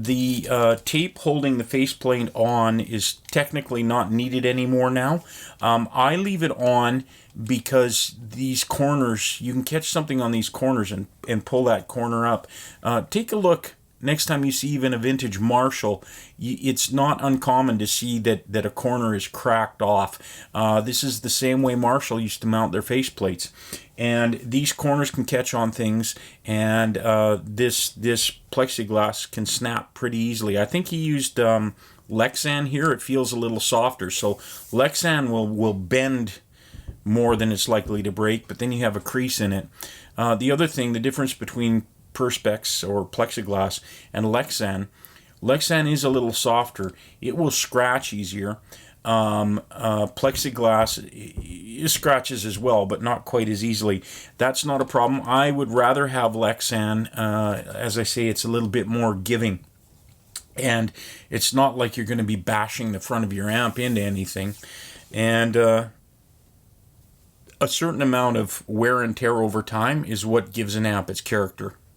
The tape holding the faceplate on is technically not needed anymore now. I leave it on because these corners, you can catch something on these corners and pull that corner up. Take a look. Next time you see even a vintage Marshall, it's not uncommon to see that a corner is cracked off. This is the same way Marshall used to mount their faceplates. And these corners can catch on things, and this plexiglass can snap pretty easily. I think he used Lexan here. It feels a little softer. So Lexan will bend more than it's likely to break, but then you have a crease in it. The other thing, the difference between Perspex or plexiglass and Lexan is a little softer. It will scratch easier. Plexiglass scratches as well, but not quite as easily. That's not a problem. I would rather have Lexan. As I say, it's a little bit more giving, and it's not like you're going to be bashing the front of your amp into anything. And a certain amount of wear and tear over time is what gives an amp its character.